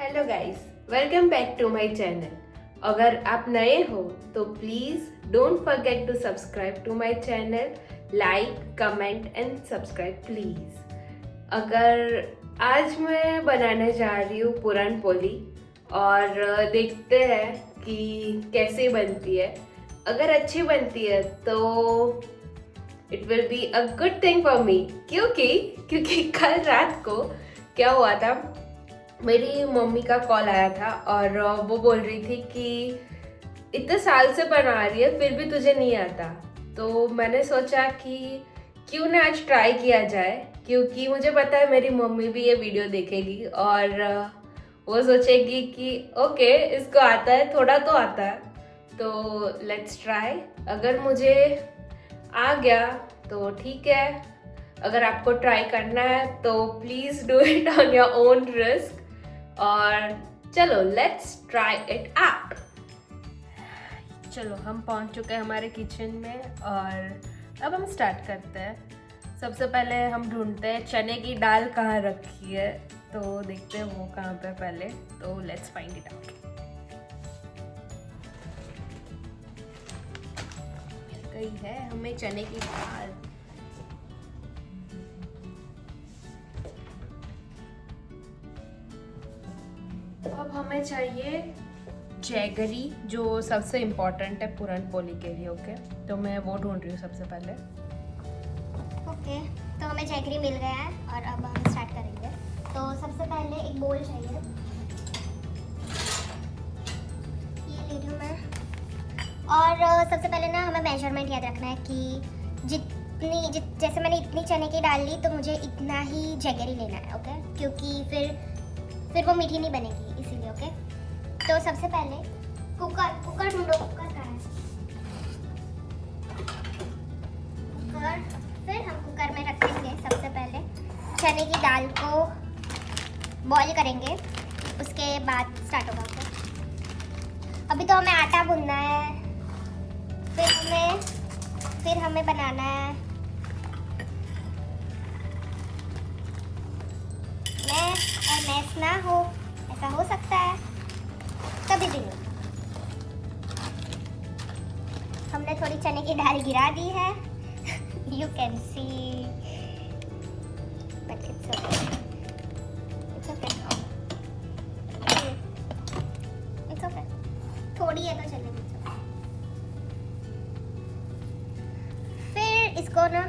Hello guys, welcome back to my channel. अगर आप नए हो तो please don't forget to subscribe to my channel, like, comment and subscribe please. अगर आज मैं बनाने जा रही हूँ पूरन पोली और देखते हैं कि कैसे बनती है। अगर अच्छी बनती है तो it will be a good thing for me, क्योंकि कल रात को क्या हुआ था, मेरी मम्मी का कॉल आया था और वो बोल रही थी कि इतने साल से बना रही है फिर भी तुझे नहीं आता। तो मैंने सोचा कि क्यों ना आज ट्राई किया जाए, क्योंकि मुझे पता है मेरी मम्मी भी ये वीडियो देखेगी और वो सोचेगी कि ओके इसको आता है, थोड़ा तो आता है, तो लेट्स ट्राई। अगर मुझे आ गया तो ठीक है, अगर आपको ट्राई करना है तो please do it on your own risk. और चलो लेट्स ट्राई इट आउट। चलो हम पहुंच चुके हैं हमारे किचन में और अब हम स्टार्ट करते हैं। सबसे पहले हम ढूंढते हैं चने की दाल कहाँ रखी है, तो देखते हैं वो कहाँ पे पहले, तो लेट्स फाइंड इट आउट। मिल गई है हमें चने की दाल। अब हमें चाहिए जैगरी, जो सबसे इम्पोर्टेंट है पूरन पोली के लिए। ओके, तो मैं वो ढूंढ रही हूँ सबसे पहले। ओके, तो हमें जैगरी मिल गया है और अब हम स्टार्ट करेंगे। तो सबसे पहले एक बोल चाहिए, ये ले रही हूँ मैं। और सबसे पहले ना हमें मेजरमेंट याद रखना है कि जैसे मैंने इतनी चने की डाल ली तो मुझे इतना ही जैगरी लेना है। ओके, क्योंकि फिर वो मीठी नहीं बनेगी, इसीलिए। ओके, तो सबसे पहले कुकर ढूंढो। कुकर कहाँ है? कुकर, फिर हम कुकर में रखेंगे सबसे पहले चने की दाल को बॉईल करेंगे, उसके बाद स्टार्ट होगा। ओके, अभी तो हमें आटा भूनना है, फिर हमें बनाना है मैश ना हो, ऐसा हो सकता है कभी भी नहीं। हमने थोड़ी चने की दाल गिरा दी है, you can see, but it's okay, it's okay, it's okay. थोड़ी है तो चलेगी। फिर इसको ना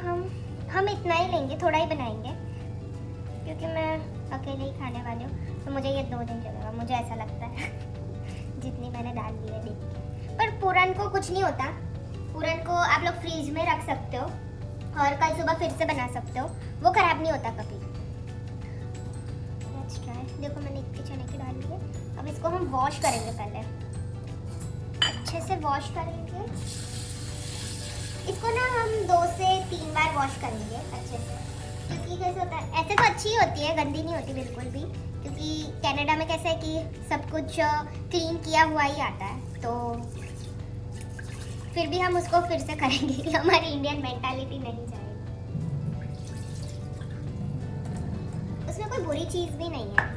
हम इतना ही लेंगे, थोड़ा ही बनाएंगे, क्योंकि मैं अकेले ही खाने वाली हूँ, तो मुझे ये 2 दिन चलेगा, मुझे ऐसा लगता है जितनी मैंने डाल दी है देख के। पर पूरन को कुछ नहीं होता, पूरन को आप लोग फ्रीज में रख सकते हो और कल सुबह फिर से बना सकते हो, वो खराब नहीं होता कभी। Let's try. देखो मैंने इतनी चने की डाल ली है। अब इसको हम वॉश करेंगे, पहले अच्छे से वॉश करेंगे इसको ना। हम 2 से 3 बार वॉश करेंगे अच्छे से, क्योंकि कैसे होता है, ऐसे तो अच्छी ही होती है, गंदी नहीं होती बिल्कुल भी, क्योंकि कनाडा में कैसे है कि सब कुछ क्लीन किया हुआ ही आता है। तो फिर भी हम उसको फिर से करेंगे कि हमारी इंडियन मेंटालिटी नहीं जाएगी। उसमें कोई बुरी चीज़ भी नहीं है,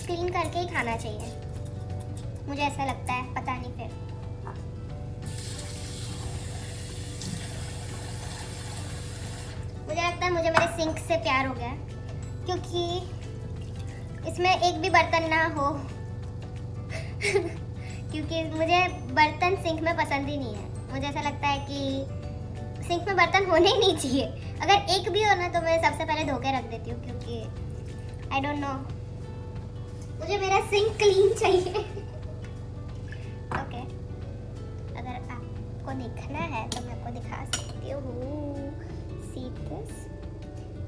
क्लीन करके ही खाना चाहिए, मुझे ऐसा लगता है, पता नहीं। फिर मुझे लगता है मुझे मेरे सिंक से प्यार हो गया है, क्योंकि इसमें एक भी बर्तन ना हो क्योंकि मुझे बर्तन सिंक में पसंद ही नहीं है। मुझे ऐसा लगता है कि सिंक में बर्तन होने ही नहीं चाहिए, अगर एक भी हो ना तो मैं सबसे पहले धो के रख देती हूँ, क्योंकि आई डोंट नो, मुझे मेरा सिंक क्लीन चाहिए। ओके, अगर आपको देखना है तो मैं आपको दिखा सकती हूँ। See this?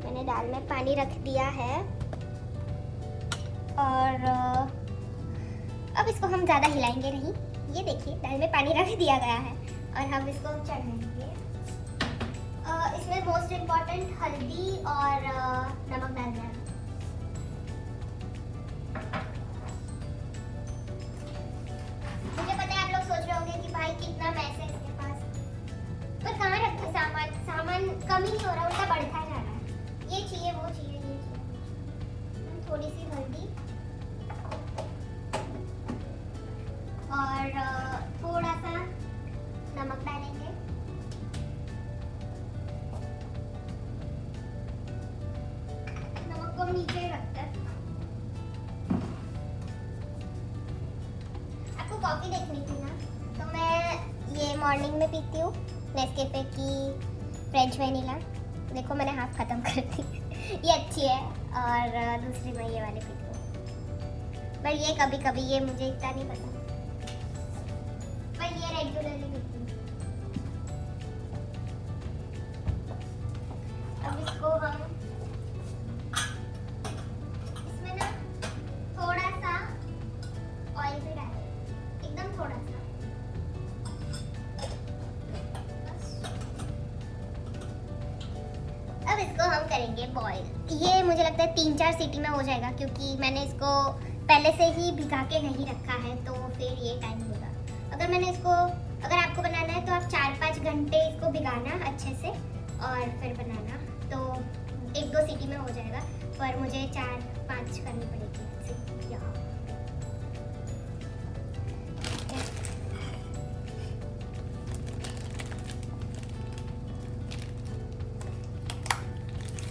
मैंने दाल में पानी रख दिया है और अब इसको हम ज़्यादा हिलाएंगे नहीं। ये देखिए दाल में पानी रख दिया गया है और हम इसको चढ़ाएंगे। इसमें मोस्ट इम्पॉर्टेंट हल्दी और नमक डालना है। मुझे पता है आप लोग सोच रहे होंगे कि भाई कितना मैस है इसके पास, पर कहाँ रखे सामान कम ही नहीं हो रहा, उल्टा बढ़ता जा रहा है। ये चाहिए वो चाहिए, ये चाहिए। हम थोड़ी सी हल्दी और थोड़ा सा नमक डालेंगे। नमक को हम नीचे ही रखते हैं। आपको कॉफी देखनी थी ना, तो मैं ये मॉर्निंग में पीती हूँ नेस्कैफे की फ्रेंच वैनिला। देखो मैंने हाफ खत्म कर दी। ये अच्छी है। और दूसरी मैं ये वाली पीती हूँ, पर ये कभी कभी, ये मुझे इतना नहीं पसंद, पर ये रेगुलरली पीती हूँ। अब इसको हम इसमें ना थोड़ा सा ऑयल भी डालें, एकदम थोड़ा सा। अब इसको हम करेंगे बॉईल। ये मुझे लगता है 3-4 सीटी में हो जाएगा, क्योंकि मैंने इसको पहले से ही भिगा के नहीं रखा है, तो फिर ये टाइम लेगा। अगर आपको बनाना है तो आप 4-5 घंटे इसको भिगाना अच्छे से और फिर बनाना, तो 1-2 सीटी में हो जाएगा। पर मुझे 4-5 करनी पड़ेगी यहाँ।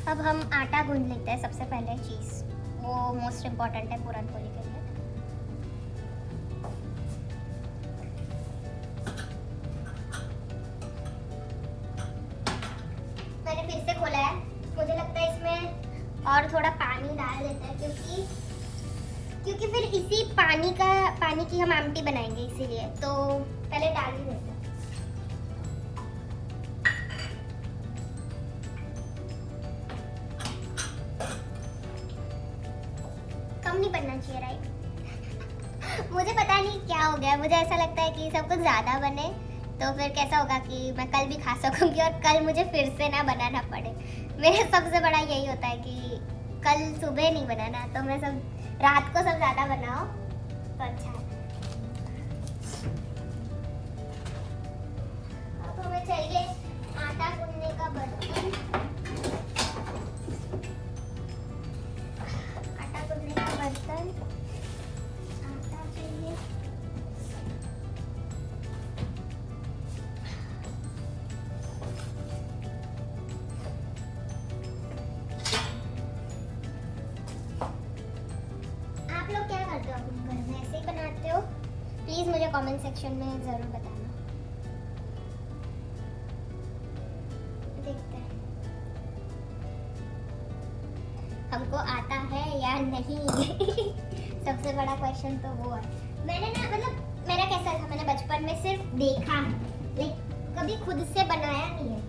अब हम आटा गूंद लेते हैं। सबसे पहले चीज़ वो मोस्ट इम्पॉर्टेंट है पूरन पोली के लिए। मैंने फिर से खोला है, मुझे लगता है इसमें और थोड़ा पानी डाल देते हैं, क्योंकि फिर इसी पानी की हम आमटी बनाएंगे, इसीलिए तो पहले डाल ही देते हैं। कम नहीं पड़ना चाहिए, राइट? मुझे पता नहीं क्या हो गया, मुझे ऐसा लगता है कि सब कुछ ज़्यादा बने तो फिर कैसा होगा कि मैं कल भी खा सकूंगी और कल मुझे फिर से ना बनाना पड़े। मेरा सबसे बड़ा यही होता है कि कल सुबह नहीं बनाना, तो मैं रात को सब ज़्यादा बनाओ तो अच्छा है। अब हमें चाहिए आटा गूंदने का बर्तन। आटा चाहिए। आप लोग क्या करते हो अपने घर में, ऐसे ही बनाते हो? प्लीज मुझे कमेंट सेक्शन में जरूर बताना। देखते हैं हमको आता है या नहीं। सबसे बड़ा क्वेश्चन तो वो है। मैंने ना, मतलब मेरा कैसा था, मैंने बचपन में सिर्फ देखा है, कभी खुद से बनाया नहीं है।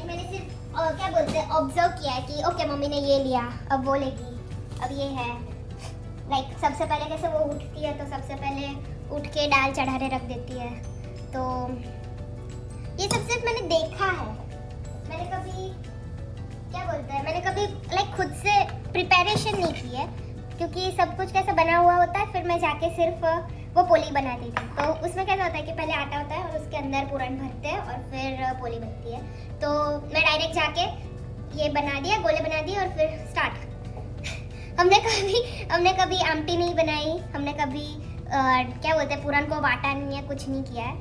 मैंने सिर्फ क्या बोलते हैं, ऑब्जर्व किया है कि ओके मम्मी ने ये लिया, अब वो लेगी, अब ये है। सबसे पहले कैसे वो उठती है तो सबसे पहले उठ के दाल चढ़ाने रख देती है, तो ये सब सिर्फ मैंने देखा है। मैंने कभी क्या बोलते हैं, मैंने कभी खुद से प्रिपरेशन नहीं की है, क्योंकि सब कुछ कैसे बना हुआ होता है, फिर मैं जाके सिर्फ वो पोली बनाती थी। तो उसमें कैसा होता है कि पहले आटा होता है और उसके अंदर पूरन भरते हैं और फिर पोली बनती है। तो मैं डायरेक्ट जाके ये बना दिया, गोले बना दिए और फिर स्टार्ट। हमने कभी आमटी नहीं बनाई, हमने कभी क्या बोलते हैं, पूरन को बाटा नहीं है, कुछ नहीं किया है।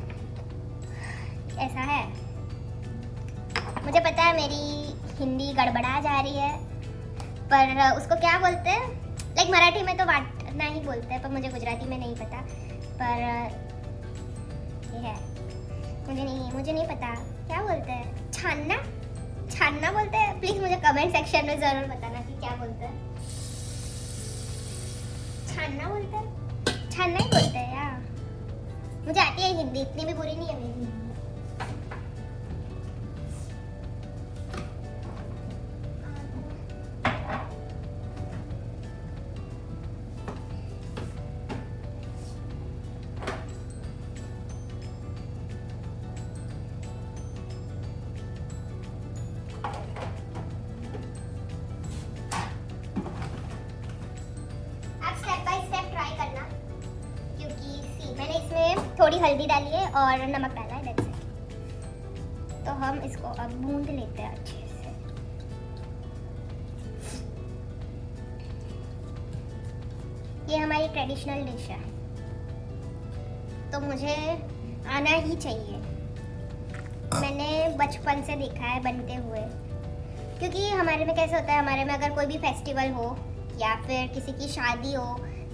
ऐसा है। मुझे पता है मेरी हिंदी गड़बड़ा जा रही है, पर उसको क्या बोलते हैं, मराठी में तो बाटना ही बोलते हैं, पर मुझे गुजराती में नहीं पता। पर ये है, मुझे नहीं पता क्या बोलते हैं। छानना बोलते हैं। प्लीज मुझे कमेंट सेक्शन में जरूर बताना कि क्या बोलते हैं। छानना बोलते हैं, छानना ही बोलते हैं यार। मुझे आती है हिंदी, इतनी भी बुरी नहीं है मेरी हिंदी। थोड़ी हल्दी डाली है और नमक डाला है, दैट्स इट। तो हम इसको अब भून लेते हैं अच्छे से। ये हमारी ट्रेडिशनल डिश है। तो मुझे आना ही चाहिए। मैंने बचपन से देखा है बनते हुए, क्योंकि हमारे में कैसे होता है, हमारे में अगर कोई भी फेस्टिवल हो या फिर किसी की शादी हो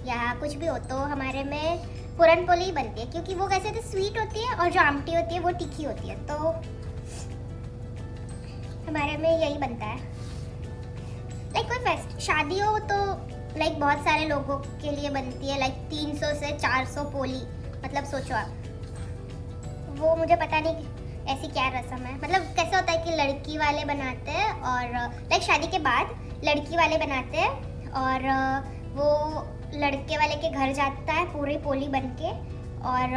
या कुछ भी हो तो हमारे में पूरन पोली ही बनती है, क्योंकि वो कैसे होती है, स्वीट होती है और जो आमटी होती है वो तीखी होती है। तो हमारे में यही बनता है। लाइक कोई शादी हो तो लाइक बहुत सारे लोगों के लिए बनती है, लाइक 300 से 400 पोली, मतलब सोचो आप। वो मुझे पता नहीं ऐसी क्या रस्म है, मतलब कैसे होता है कि लड़की वाले बनाते हैं और लाइक शादी के बाद लड़की वाले बनाते हैं और वो लड़के वाले के घर जाता है पूरी पोली बन के, और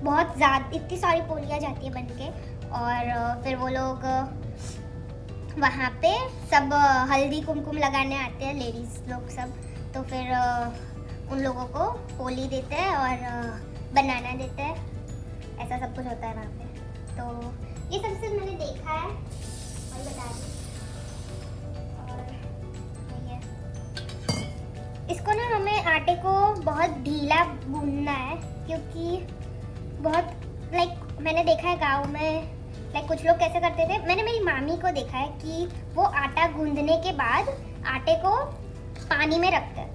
बहुत ज़्यादा इतनी सारी पोलियाँ जाती है बन के, और फिर वो लोग वहाँ पे सब हल्दी कुमकुम लगाने आते हैं लेडीज़ लोग सब। तो फिर उन लोगों को पोली देते हैं और बनाना देते हैं, ऐसा सब कुछ होता है वहाँ पे। तो ये सब मैंने देखा है और बता दी। और ये इसको ना हमें आटे को बहुत ढीला गूंदना है, क्योंकि बहुत लाइक मैंने देखा है गाँव में लाइक कुछ लोग कैसे करते थे, मैंने मेरी मामी को देखा है कि वो आटा गूंदने के बाद आटे को पानी में रखते हैं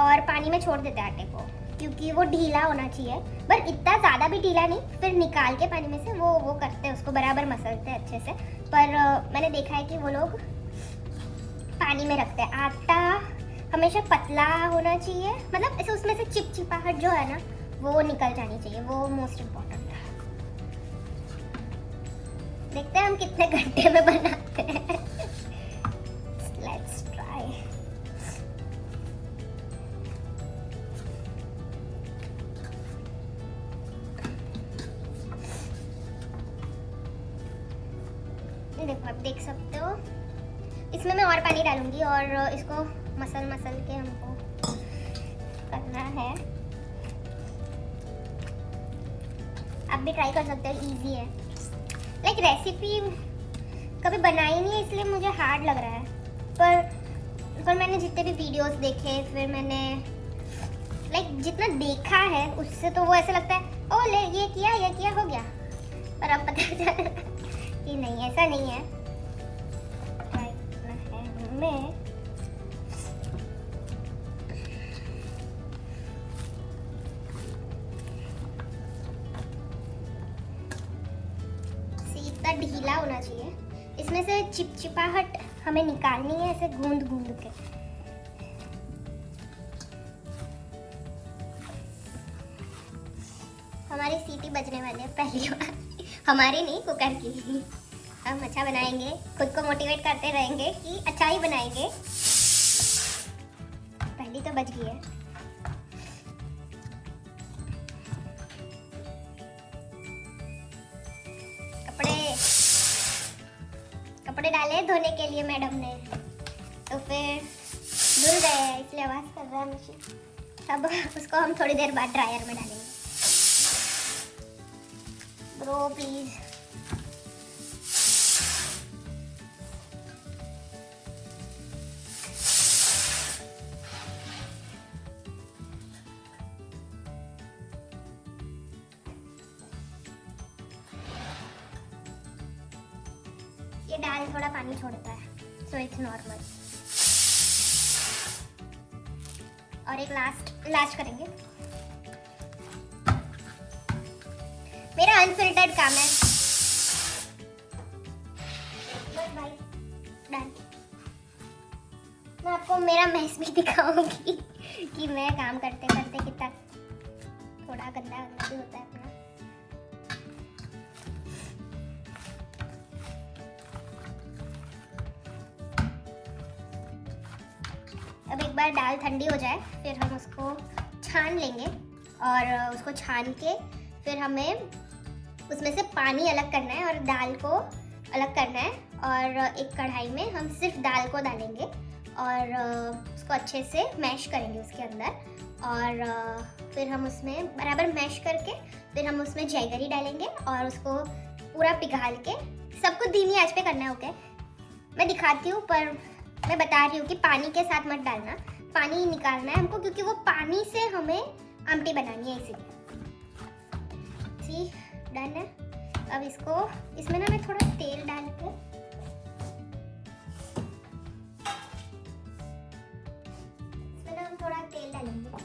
और पानी में छोड़ देते हैं आटे को, क्योंकि वो ढीला होना चाहिए, पर इतना ज़्यादा भी ढीला नहीं। फिर निकाल के पानी में से वो करते हैं, उसको बराबर मसलते हैं अच्छे से। पर मैंने देखा है कि वो लोग पानी में रखते हैं। आटा हमेशा पतला होना चाहिए, मतलब ऐसे उसमें से चिपचिपाहट जो है ना वो निकल जानी चाहिए, वो मोस्ट इम्पॉर्टेंट है। देखते हैं हम कितने घंटे में बनाते हैं। Let's try. देखो आप देख सकते हो, इसमें मैं और पानी डालूंगी और इसको मसल के हमको करना है। आप भी ट्राई कर सकते हो, इजी है। लाइक रेसिपी कभी बनाई नहीं है इसलिए मुझे हार्ड लग रहा है, पर मैंने जितने भी वीडियोस देखे, फिर मैंने लाइक जितना देखा है उससे तो वो ऐसा लगता है ओ ले ये किया हो गया, पर अब पता चला कि नहीं, ऐसा नहीं है। ट्राई करना है हमें। इतना ढीला होना चाहिए, इसमें से चिपचिपाहट हमें निकालनी है ऐसे गूंद के। हमारी सीटी बजने वाली है पहली बार, हमारी नहीं कुकर की। हम अच्छा बनाएंगे, खुद को मोटिवेट करते रहेंगे कि अच्छा ही बनाएंगे। पहली तो बज गई है। कपड़े डाले धोने के लिए मैडम ने, तो फिर धुल गए हैं इसलिए आवाज़ कर रहा है मशीन। अब उसको हम थोड़ी देर बाद ड्रायर में डालेंगे। Bro please. ये दाल थोड़ा पानी छोड़ता है, सो इट्स नॉर्मल। और एक लास्ट करेंगे। मेरा अनफिल्टर्ड काम है। बस भाई डन। मैं आपको मेरा मैस भी दिखाऊंगी कि मैं काम करते करते कितना थोड़ा गंदा भी होता है अपना। अब एक बार दाल ठंडी हो जाए फिर हम उसको छान लेंगे, और उसको छान के फिर हमें उसमें से पानी अलग करना है और दाल को अलग करना है, और एक कढ़ाई में हम सिर्फ दाल को डालेंगे और उसको अच्छे से मैश करेंगे उसके अंदर, और फिर हम उसमें बराबर मैश करके फिर हम उसमें जैगरी डालेंगे और उसको पूरा पिघाल के, सबको धीमी आंच पे करना है। ओके, मैं दिखाती हूँ पर मैं बता रही हूँ कि पानी के साथ मत डालना, पानी निकालना है हमको, क्योंकि वो पानी से हमें आमटी बनानी है इसीलिए। सी डन है। अब इसमें ना मैं थोड़ा तेल डाल के इसमें ना हम थोड़ा तेल डालेंगे।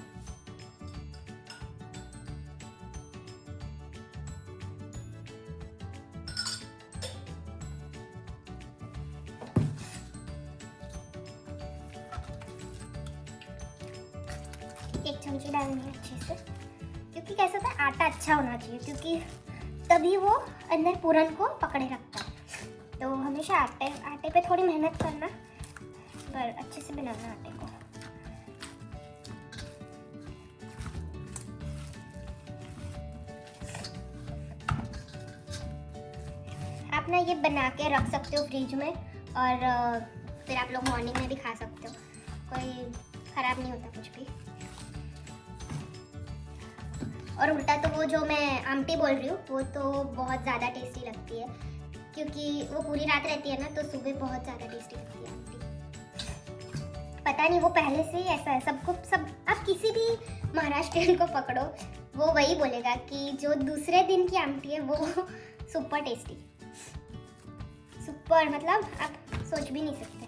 एक चमची डालनी है अच्छे से, क्योंकि कैसा होता है आटा अच्छा होना चाहिए, क्योंकि तभी वो अंदर पूरन को पकड़े रखता है। तो हमेशा आटे पे थोड़ी मेहनत करना, पर अच्छे से बनाना आटे को। आप ना ये बना के रख सकते हो फ्रिज में, और फिर आप लोग मॉर्निंग में भी खा सकते हो, कोई खराब नहीं होता कुछ भी। और उल्टा तो वो जो मैं आमटी बोल रही हूँ वो तो बहुत ज़्यादा टेस्टी लगती है, क्योंकि वो पूरी रात रहती है ना, तो सुबह बहुत ज़्यादा टेस्टी लगती है आमटी। पता नहीं वो पहले से ही ऐसा है, सब आप किसी भी महाराष्ट्रियन को पकड़ो, वो वही बोलेगा कि जो दूसरे दिन की आमटी है वो सुपर टेस्टी, सुपर, मतलब आप सोच भी नहीं सकते।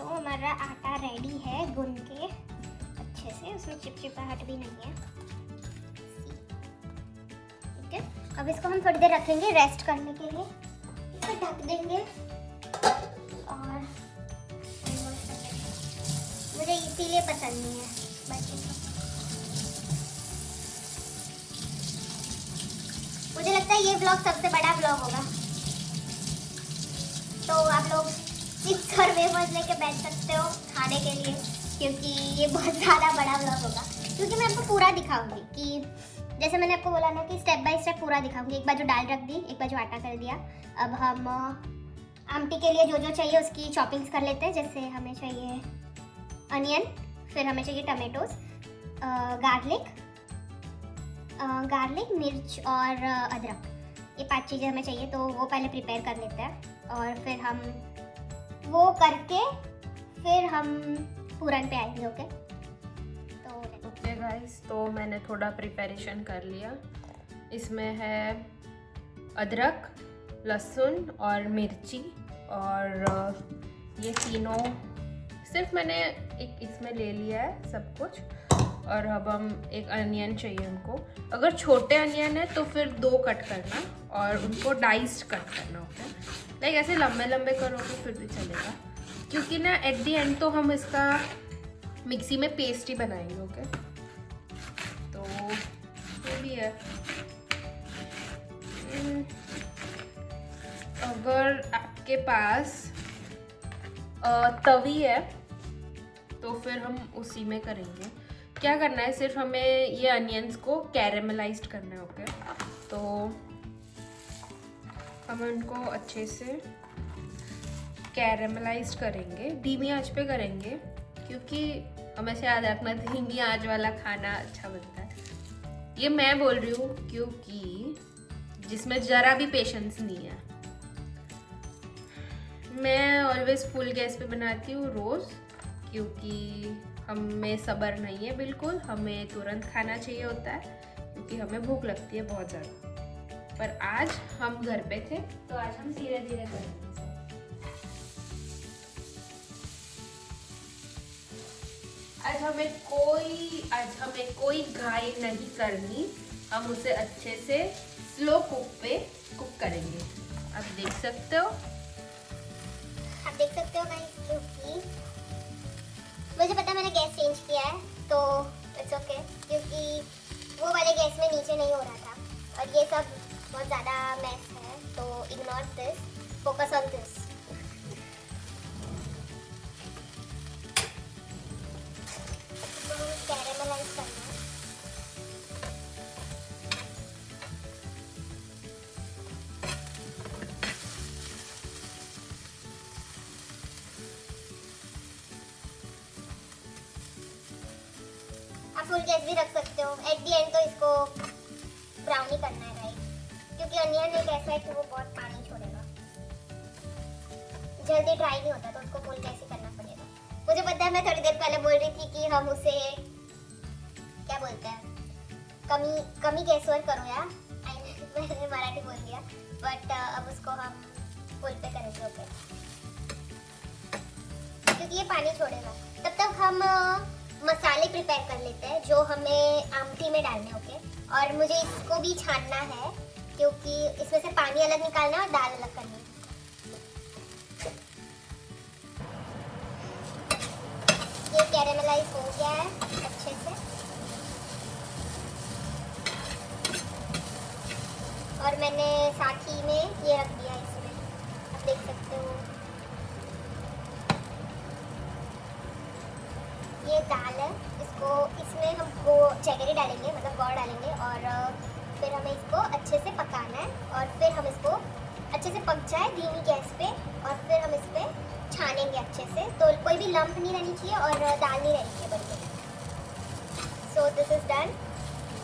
हमारा आटा रेडी है गूंद के अच्छे से, उसमें चिपचिपाहट भी नहीं है। ठीक है, अब इसको हम थोड़ी देर रखेंगे रेस्ट करने के लिए, इसे ढक देंगे। और मुझे इसीलिए पसंद नहीं है बच्चे को, मुझे लगता है ये व्लॉग सबसे बड़ा व्लॉग होगा, तो आप लोग चिप्स और वेफर्स लेके बैठ सकते हो खाने के लिए, क्योंकि ये बहुत ज़्यादा बड़ा व्लॉग होगा। क्योंकि मैं आपको पूरा दिखाऊंगी, कि जैसे मैंने आपको बोला ना कि स्टेप बाय स्टेप पूरा दिखाऊंगी। एक बार जो दाल रख दी, एक बार जो आटा कर दिया। अब हम आमटी के लिए जो जो चाहिए उसकी चॉपिंग्स कर लेते हैं। जैसे हमें चाहिए अनियन, फिर हमें चाहिए टमेटोज, गार्लिक, मिर्च और अदरक, ये 5 चीज़ें हमें चाहिए, तो वो पहले प्रिपेयर कर लेते हैं। और फिर हम वो करके फिर हम पूरन पे आएंगे। ओके गाइस, तो मैंने थोड़ा प्रिपरेशन कर लिया। इसमें है अदरक, लहसुन और मिर्ची, और ये तीनों सिर्फ मैंने एक इसमें ले लिया है सब कुछ। और अब हम एक अनियन चाहिए हमको, अगर छोटे अनियन है तो फिर 2 कट करना और उनको डाइस्ड कट करना। ओके, लाइक ऐसे लंबे लंबे करोगे फिर भी चलेगा, क्योंकि ना एट दी एंड तो हम इसका मिक्सी में पेस्ट ही बनाएंगे। ओके, तो ये भी है। अगर आपके पास तवी है तो फिर हम उसी में करेंगे। क्या करना है, सिर्फ हमें ये अनियंस को कैरेमलाइज्ड करना है। ओके, तो हम उनको अच्छे से कैरेमलाइज करेंगे, धीमी आंच पे करेंगे, क्योंकि हमेशा याद रखना धीमी आंच वाला खाना अच्छा बनता है। ये मैं बोल रही हूँ क्योंकि जिसमें ज़रा भी पेशेंस नहीं है। मैं ऑलवेज फुल गैस पे बनाती हूँ रोज़, क्योंकि हमें सब्र नहीं है बिल्कुल, हमें तुरंत खाना चाहिए होता है, क्योंकि हमें भूख लगती है बहुत ज़्यादा। पर आज हम घर पे थे तो आज हम धीरे धीरे करेंगे। आज हमें कोई घाई नहीं करनी, हम उसे अच्छे से स्लो कुक पे कुक करेंगे। आप देख सकते हो गाइस, क्योंकि मुझे पता मैंने गैस चेंज किया है, तो इट्स ओके, क्योंकि वो वाले गैस में नीचे नहीं हो रहा था और ये सब बहुत ज़्यादा मैस है, तो ignore this, focus on this. Caramelise करना है। आप फुल गैस भी रख सकते हो। एट दी एंड तो इसको ब्राउन ही करना है राइट, क्योंकि क्योंकि अनियन एक ऐसा है कि वो बहुत पानी छोड़ेगा, जल्दी ड्राई नहीं होता, तो उसको बोल के ऐसे करना पड़ेगा। मुझे पता है, मैं थोड़ी देर पहले बोल रही थी कि हम उसे क्या बोलते हैं, कमी गैसवर करो यार, मैंने मराठी बोल दिया, बट अब उसको हम फुल पे करेंगे। ओके, क्योंकि ये पानी छोड़ेगा। तब तक हम मसाले प्रिपेयर कर लेते हैं जो हमें आमटी में डालने। ओके, और मुझे इसको भी छानना है क्योंकि इसमें से पानी अलग निकालना है और दाल अलग करनी है। ये कैरेमलाइज हो गया है अच्छे से, और मैंने साथ ही में ये रख दिया इसमें, आप देख सकते हो। ये दाल है, इसमें हम वो जैगरी डालेंगे, मतलब गौर डालेंगे, और फिर हमें इसको अच्छे से पकाना है, और फिर हम इसको अच्छे से पक जाए धीमी गैस पे, और फिर हम इस पर छानेंगे अच्छे से, तो कोई भी लंप नहीं रहनी चाहिए और दाल नहीं रहनी चाहिए बल्कि। So this is done.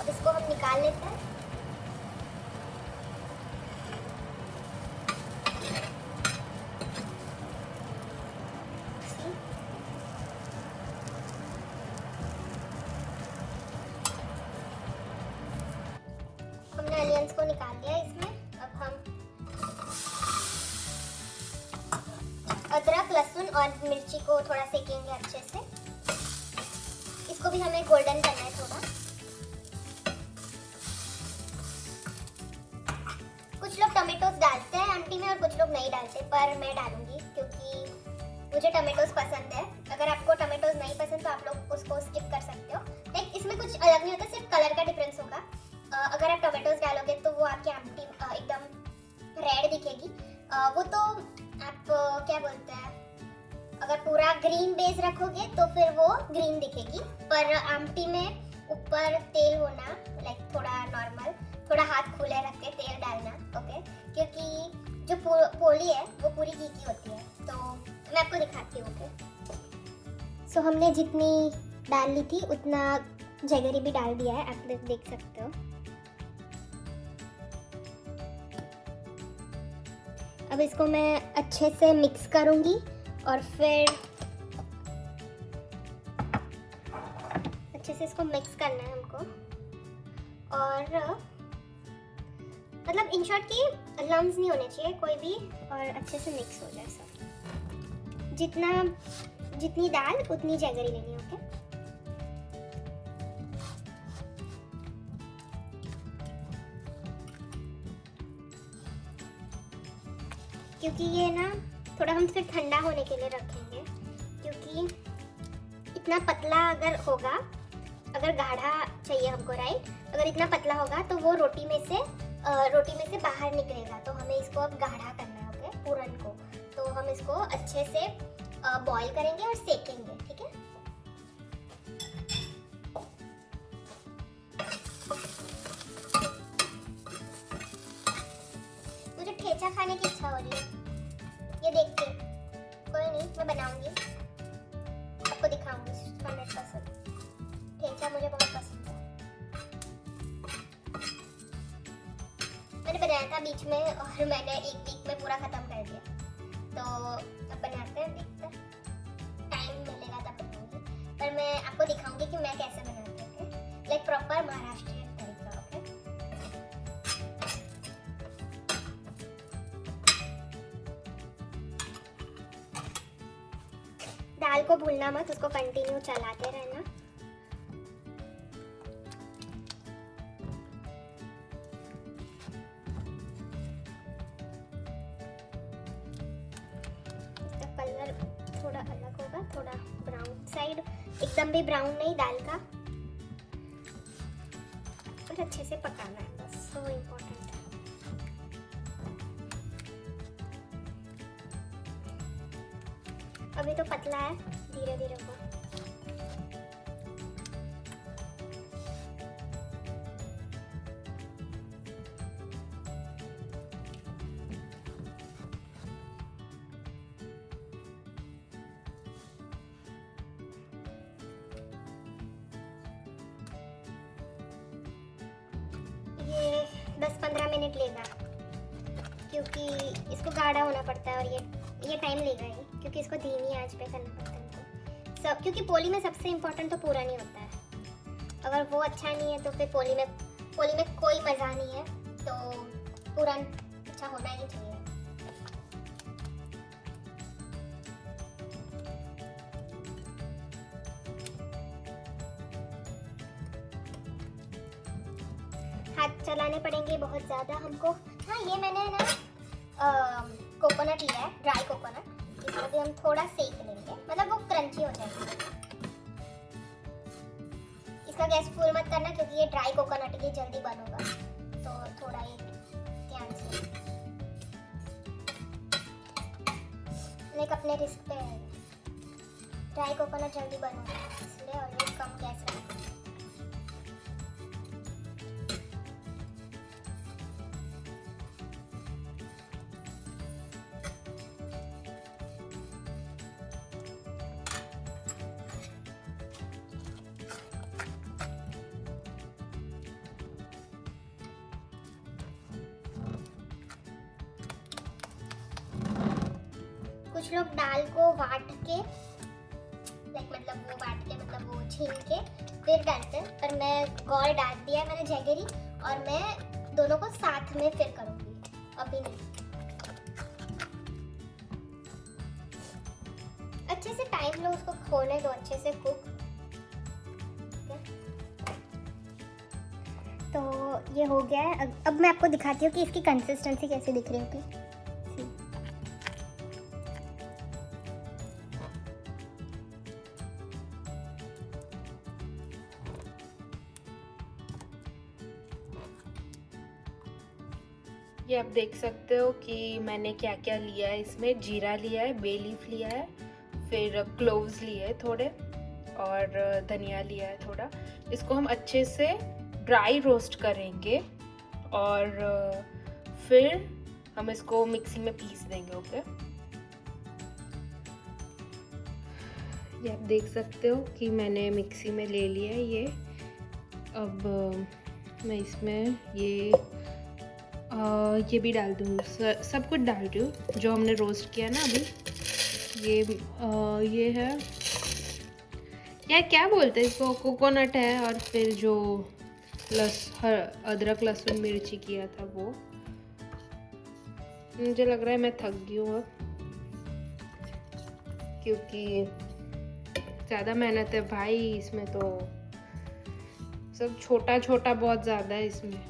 अब इसको हम निकाल लेते हैं। हमने अनियंस को निकाल लिया इसमें। अब हम अदरक, लहसुन और मिर्ची को थोड़ा सेकेंगे अच्छे से। इसको भी हमें गोल्डन करना है थोड़ा। कुछ लोग टमेटोज डालते हैं आमटी में और कुछ लोग नहीं डालते, पर मैं डालूंगी क्योंकि मुझे टमेटोज पसंद है। अगर आपको टमेटोज नहीं पसंद तो आप लोग उसको स्किप कर सकते हो। लाइक इसमें कुछ अलग नहीं होता, सिर्फ कलर का डिफरेंस होगा। अगर आप टमेटोज डालोगे तो वो आपकी आमटी एकदम रेड दिखेगी। वो तो आप क्या बोलते हैं, अगर पूरा ग्रीन बेस रखोगे तो फिर वो ग्रीन दिखेगी, पर आमटी में ऊपर तेल होना, लाइक थोड़ा नॉर्मल, थोड़ा हाथ खुले रख के तेल डालना। ओके, क्योंकि जो पोली है वो पूरी घी की होती है, तो मैं आपको दिखाती हूँ। ओके, सो हमने जितनी डाल ली थी उतना जैगरी भी डाल दिया है, आप लोग देख सकते हो। अब इसको मैं अच्छे से मिक्स करूंगी, और फिर अच्छे से इसको मिक्स करना है हमको, और मतलब इन शॉर्ट की लम्स नहीं होने चाहिए कोई भी, और अच्छे से मिक्स हो जाए सब। जितनी दाल उतनी जैगरी लेनी है। ओके, क्योंकि ये ना थोड़ा हम फिर ठंडा होने के लिए रखेंगे, क्योंकि इतना पतला अगर होगा, अगर गाढ़ा चाहिए हमको, राइट, अगर इतना पतला होगा तो वो रोटी में से बाहर निकलेगा, तो हमें इसको अब गाढ़ा करना है। ओके, पूरन को, तो हम इसको अच्छे से बॉईल करेंगे और सेकेंगे। ठीक है, मुझे ठेचा खाने की इच्छा हो रही है, ये देख के। कोई नहीं, मैं बनाऊंगी, आपको दिखाऊंगी 100%। ठेचा मुझे बहुत पसंद है, मैंने बनाया था बीच में और मैंने एक वीक में पूरा खत्म कर दिया, तो अब बनाते हैं, देखते हैं, टाइम मिलेगा तब बनाऊंगी, पर मैं आपको दिखाऊंगी कि मैं कैसे बनाती हूँ। लाइक प्रॉपर महाराष्ट्रियन तरीका। ओके, दाल को भूलना मत, उसको कंटिन्यू चलाते रहना। इसका कलर थोड़ा अलग होगा, थोड़ा ब्राउन साइड, एकदम भी ब्राउन नहीं दाल का, और अच्छे से पकाना है, बस सो इम्पोर्टेंट है। अभी तो पतला है, धीरे धीरे होगा। ये 10-15 मिनट लेगा। क्योंकि इसको गाढ़ा होना पड़ता है और ये टाइम लेगा ही, क्योंकि इसको धीमी आंच पे करना पड़ता है हमको सब, क्योंकि पोली में सबसे इम्पोर्टेंट तो पूरा नहीं होता है। अगर वो अच्छा नहीं है तो फिर पोली में कोई मज़ा नहीं है, तो पूरा अच्छा होना ही चाहिए। हाथ चलाने पड़ेंगे बहुत ज़्यादा हमको। हाँ, ये मैंने ना कोकोनट लिया है, ड्राई कोकोनट। इसको भी हम थोड़ा सेक लेंगे, मतलब वो क्रंची हो जाएगी। इसका गैस फुल मत करना क्योंकि ये ड्राई कोकोनट है, ये जल्दी बर्न होगा, तो थोड़ा ही ध्यान से, लाइक अपने रिस्क पे है। ड्राई कोकोनट जल्दी बर्न होगा इसलिए, और ये कम गैस रखना। कुछ लोग दाल को वाट के, मतलब वो छील के फिर डालते हैं, पर मैं गौर डाल दिया है मैंने, जैगरी, और मैं दोनों को साथ में फिर करूँगी, अभी नहीं। अच्छे से टाइम लो, उसको खोने दो अच्छे से कुक। तो ये हो गया है। अब मैं आपको दिखाती हूँ कि इसकी कंसिस्टेंसी कैसी दिख रही होगी। ये आप देख सकते हो कि मैंने क्या क्या लिया है इसमें। जीरा लिया है, बे लीफ लिया है, फिर क्लोव्स लिए है थोड़े, और धनिया लिया है थोड़ा। इसको हम अच्छे से ड्राई रोस्ट करेंगे और फिर हम इसको मिक्सी में पीस देंगे। ओके, ये आप देख सकते हो कि मैंने मिक्सी में ले लिया है ये। अब मैं इसमें ये भी डाल दूँ, सब कुछ डाल रही हूँ जो हमने रोस्ट किया ना अभी। ये है, यार क्या बोलते हैं इसको, कोकोनट है, और फिर जो अदरक लहसुन मिर्ची किया था वो। मुझे लग रहा है मैं थक गई हूँ अब, क्योंकि ज़्यादा मेहनत है भाई इसमें, तो सब छोटा छोटा बहुत ज़्यादा है इसमें।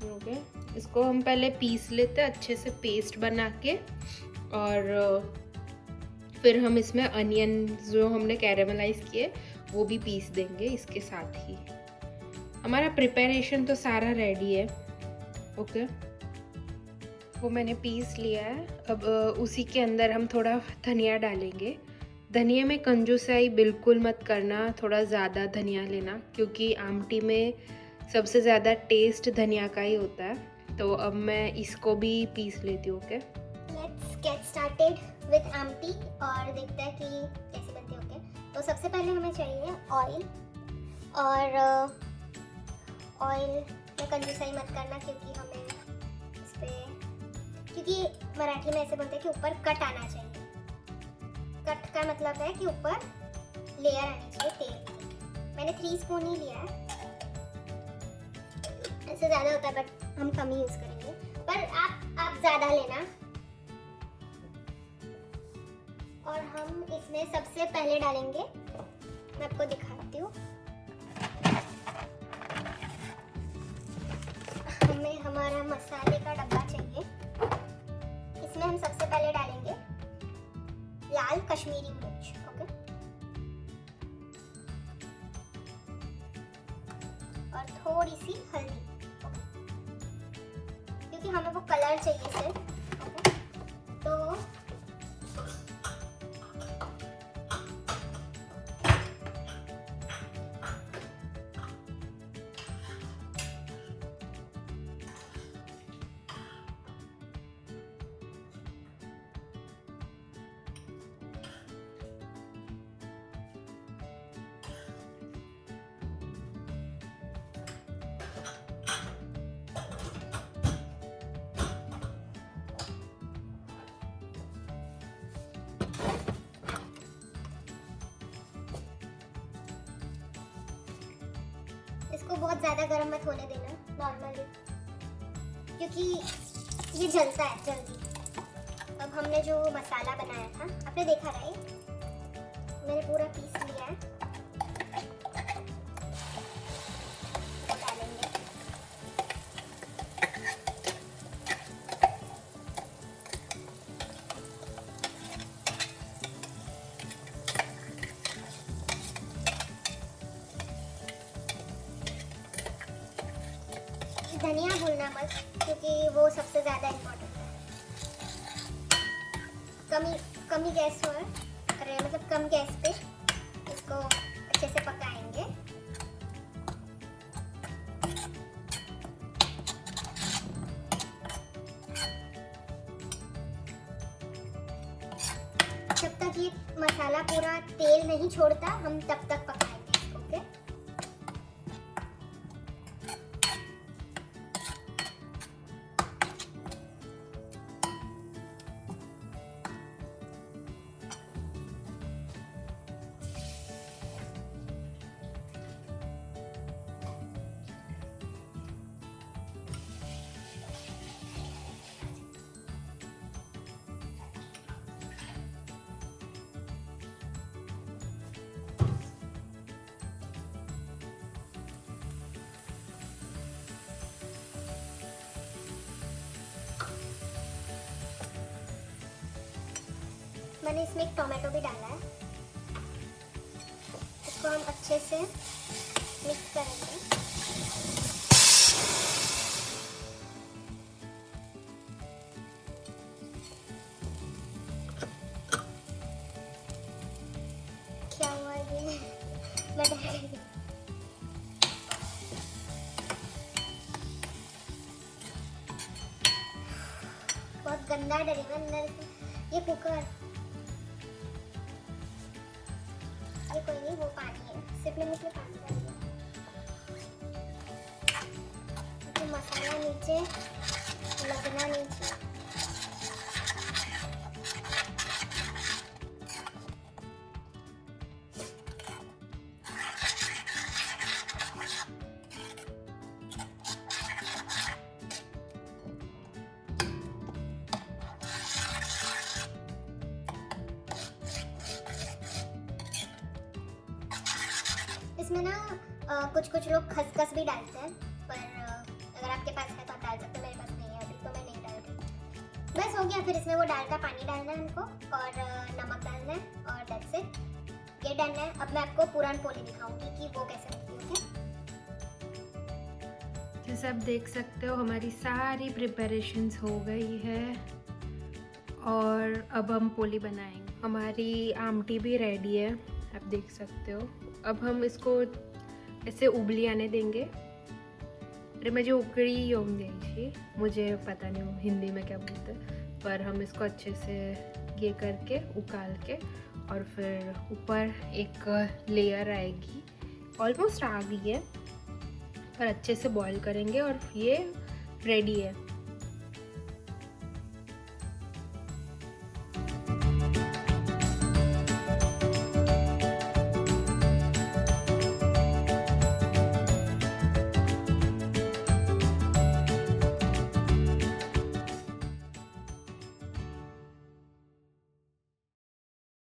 ओके, इसको हम पहले पीस लेते हैं अच्छे से पेस्ट बना के, और फिर हम इसमें अनियन जो हमने कैरेमलाइज किए वो भी पीस देंगे इसके साथ ही। हमारा प्रिपरेशन तो सारा रेडी है। ओके, वो मैंने पीस लिया है। अब उसी के अंदर हम थोड़ा धनिया डालेंगे। धनिया में कंजूसाई बिल्कुल मत करना, थोड़ा ज़्यादा धनिया लेना, क्योंकि आमटी में सबसे ज़्यादा टेस्ट धनिया का ही होता है। तो अब मैं इसको भी पीस लेती हूँ। Okay, let's get started with amti और देखते हैं कि कैसे बनती है। ओके, तो सबसे पहले हमें चाहिए ऑयल, और ऑयल में कंजूसाई मत करना, क्योंकि हमें इस पर, क्योंकि मराठी में ऐसे बोलते हैं कि ऊपर कट आना चाहिए। कट का मतलब है कि ऊपर लेयर आनी चाहिए तेल की। मैंने 3 स्पून ही लिया है, इससे ज़्यादा होता है बट हम कम ही यूज़ करेंगे, पर आप ज़्यादा लेना। और हम इसमें सबसे पहले डालेंगे, मैं आपको दिखाती हूँ, हमें हमारा मसाले का डब्बा चाहिए। इसमें हम सबसे पहले डालेंगे लाल कश्मीरी मिर्च। ओके, और थोड़ी सी हल्दी, क्योंकि हमें वो कलर चाहिए सिर्फ। तो ज़्यादा गर्म मत होने देना, नॉर्मली, क्योंकि ये जलता है जल्दी। अब हमने जो मसाला बनाया था, आपने देखा राइट, मैंने पूरा पीस लिया है, वो डालेंगे। धनिया भूलना मत, क्योंकि वो सबसे ज़्यादा इम्पोर्टेंट है। कमी गैस पर, अरे मतलब कम गैस पे इसको अच्छे से पकाएंगे। जब तक ये मसाला पूरा तेल नहीं छोड़ता, हम तब तक पकाएंगे इसको, ओके? मैंने इसमें एक टोमेटो भी डाला है, इसको हम अच्छे से मिक्स करेंगे। क्या हुआ ये? मैं डर गई। बहुत गंदा डरी मैं अंदर से। ये कुकर, ये कोई नहीं, वो पानी है, सिर्फ मैंने इसमें पानी डाल दिया। तो मसाला नीचे लगना नहीं चाहिए। इसमें ना कुछ लोग खसखस भी डालते हैं, पर अगर आपके पास है तो आप डाल सकते हो, मेरे पास नहीं है अभी, तो मैं नहीं डाल रही। बस हो गया। फिर इसमें वो दाल का पानी डालना है हमको, और नमक डालना है, और दैट्स इट, ये डन है। अब मैं आपको पूरन पोली दिखाऊंगी कि वो कैसे बनती है। जैसे आप देख सकते हो हमारी सारी प्रिपरेशंस हो गई है, और अब हम पोली बनाएंगे। हमारी आमटी भी रेडी है, आप देख सकते हो। अब हम इसको ऐसे उबली आने देंगे। अरे मुझे उकड़ी येऊन द्यायची, मुझे पता नहीं हिंदी में क्या बोलते हैं, पर हम इसको अच्छे से ये करके उकाल के, और फिर ऊपर एक लेयर आएगी, ऑलमोस्ट आ गई है, पर अच्छे से बॉईल करेंगे और ये रेडी है।